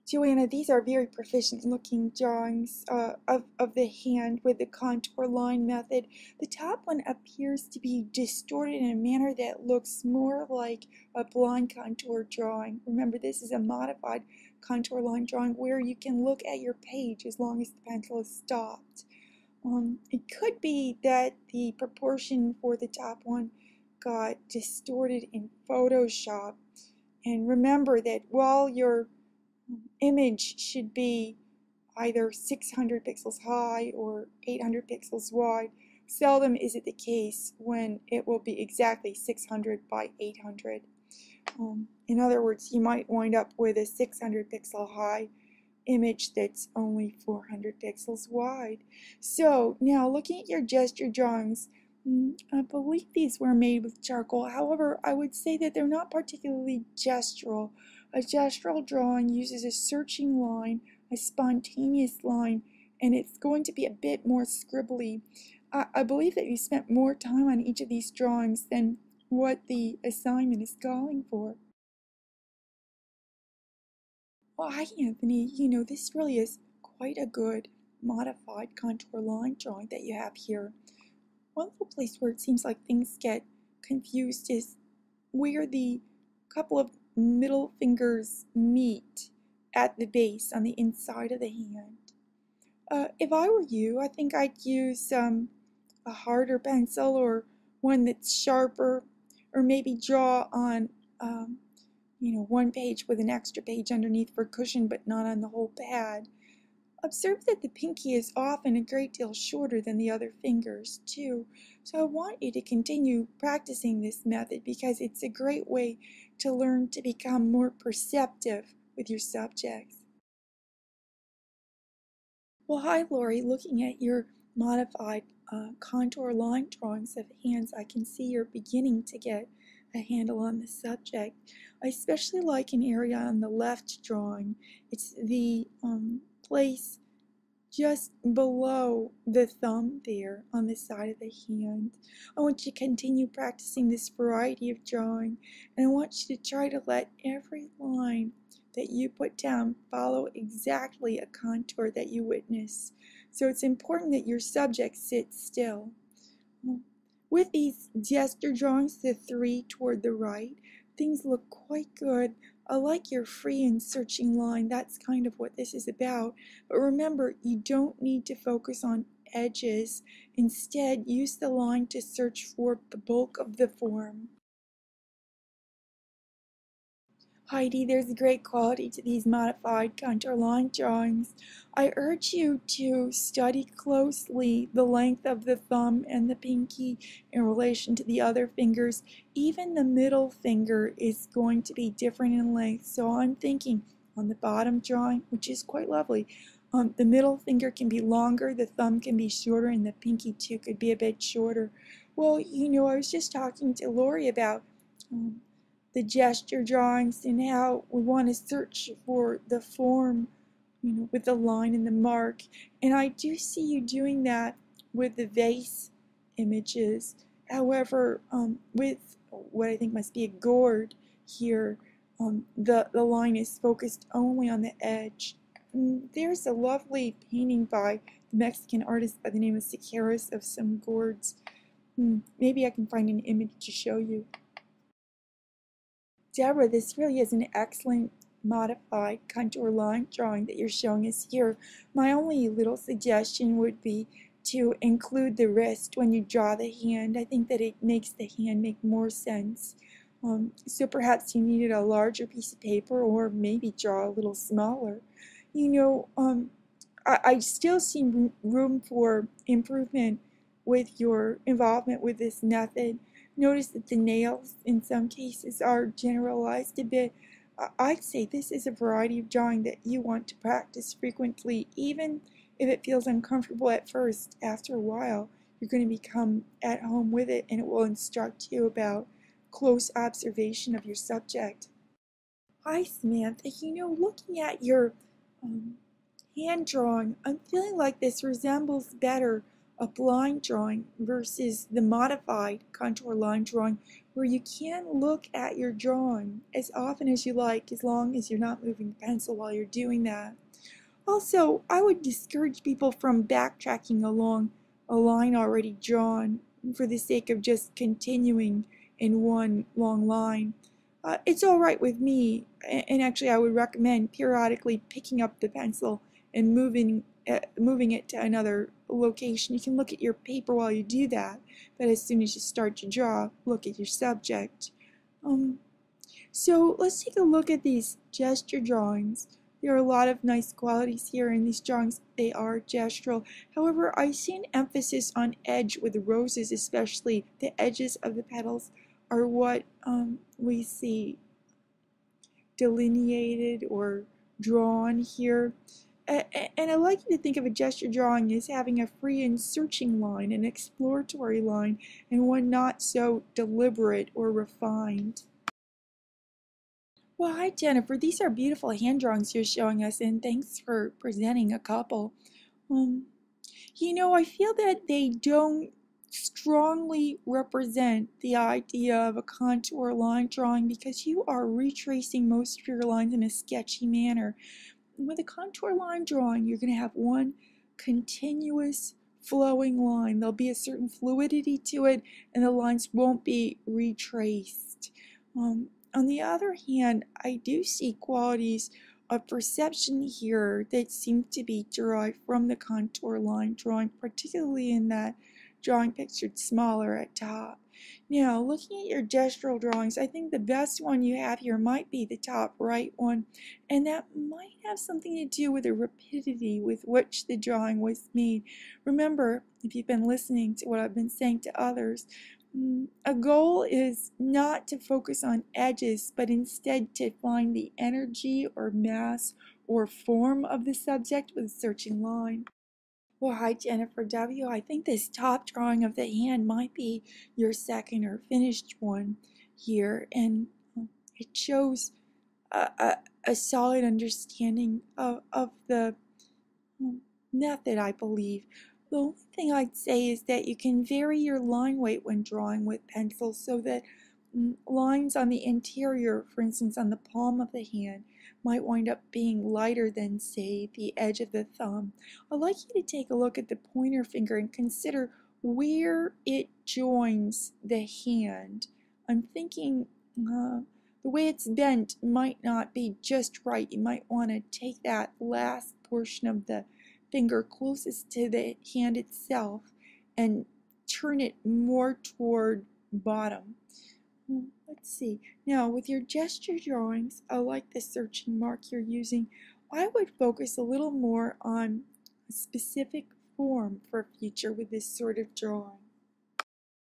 Joanna, these are very proficient looking drawings of the hand with the contour line method. The top one appears to be distorted in a manner that looks more like a blind contour drawing. Remember, this is a modified contour line drawing where you can look at your page as long as the pencil is stopped. It could be that the proportion for the top one got distorted in Photoshop. And remember that while your image should be either 600 pixels high or 800 pixels wide, seldom is it the case when it will be exactly 600 by 800. In other words, you might wind up with a 600 pixel high image that's only 400 pixels wide. So now looking at your gesture drawings, I believe these were made with charcoal. However, I would say that they're not particularly gestural. A gestural drawing uses a searching line, a spontaneous line, and it's going to be a bit more scribbly. I believe that you spent more time on each of these drawings than what the assignment is calling for. Well, hi, Anthony. This really is quite a good modified contour line drawing that you have here. One little place where it seems like things get confused is where the couple of middle fingers meet at the base on the inside of the hand. If I were you, I think I'd use a harder pencil or one that's sharper, or maybe draw on one page with an extra page underneath for cushion but not on the whole pad. Observe that the pinky is often a great deal shorter than the other fingers, too. So I want you to continue practicing this method because it's a great way to learn to become more perceptive with your subjects. Well, hi, Lori. Looking at your modified contour line drawings of hands, I can see you're beginning to get a handle on the subject. I especially like an area on the left drawing. It's the place just below the thumb there on the side of the hand. I want you to continue practicing this variety of drawing, and I want you to try to let every line that you put down follow exactly a contour that you witness. So it's important that your subject sits still. With these gesture drawings, the three toward the right, things look quite good. I like your free and searching line. That's kind of what this is about. But remember, you don't need to focus on edges. Instead, use the line to search for the bulk of the form. Heidi, there's a great quality to these modified contour line drawings. I urge you to study closely the length of the thumb and the pinky in relation to the other fingers. Even the middle finger is going to be different in length. So I'm thinking on the bottom drawing, which is quite lovely, the middle finger can be longer, the thumb can be shorter, and the pinky too could be a bit shorter. Well, I was just talking to Lori about the gesture drawings and how we want to search for the form, with the line and the mark. And I do see you doing that with the vase images. However, with what I think must be a gourd here, the line is focused only on the edge. There's a lovely painting by the Mexican artist by the name of Siqueiros of some gourds. Maybe I can find an image to show you. Deborah, this really is an excellent modified contour line drawing that you're showing us here. My only little suggestion would be to include the wrist when you draw the hand. I think that it makes the hand make more sense. So perhaps you needed a larger piece of paper, or maybe draw a little smaller. I still see room for improvement with your involvement with this method. Notice that the nails in some cases are generalized a bit. I'd say this is a variety of drawing that you want to practice frequently, even if it feels uncomfortable at first. After a while, you're going to become at home with it, and it will instruct you about close observation of your subject. Hi, Samantha. Looking at your hand drawing, I'm feeling like this resembles better a blind drawing versus the modified contour line drawing, where you can look at your drawing as often as you like, as long as you're not moving the pencil while you're doing that. Also, I would discourage people from backtracking along a line already drawn for the sake of just continuing in one long line. It's all right with me, and actually I would recommend periodically picking up the pencil and moving it to another location. You can look at your paper while you do that, but as soon as you start to draw, look at your subject. So let's take a look at these gesture drawings. There are a lot of nice qualities here in these drawings. They are gestural. However, I see an emphasis on edge with the roses, especially the edges of the petals are what we see delineated or drawn here. And I like you to think of a gesture drawing as having a free and searching line, an exploratory line, and one not so deliberate or refined. Well, hi Jennifer. These are beautiful hand drawings you're showing us, and thanks for presenting a couple. I feel that they don't strongly represent the idea of a contour line drawing because you are retracing most of your lines in a sketchy manner. With a contour line drawing, you're going to have one continuous flowing line. There'll be a certain fluidity to it, and the lines won't be retraced. On the other hand, I do see qualities of perception here that seem to be derived from the contour line drawing, particularly in that drawing pictured smaller at top. Now, looking at your gestural drawings, I think the best one you have here might be the top right one, and that might have something to do with the rapidity with which the drawing was made. Remember, if you've been listening to what I've been saying to others, a goal is not to focus on edges, but instead to find the energy or mass or form of the subject with a searching line. Well, hi Jennifer W. I think this top drawing of the hand might be your second or finished one here, and it shows a solid understanding of the method, I believe. The only thing I'd say is that you can vary your line weight when drawing with pencils so that lines on the interior, for instance on the palm of the hand, might wind up being lighter than, say, the edge of the thumb. I'd like you to take a look at the pointer finger and consider where it joins the hand. I'm thinking the way it's bent might not be just right. You might want to take that last portion of the finger closest to the hand itself and turn it more toward bottom. Let's see. Now, with your gesture drawings, I like the searching mark you're using. I would focus a little more on a specific form for future with this sort of drawing.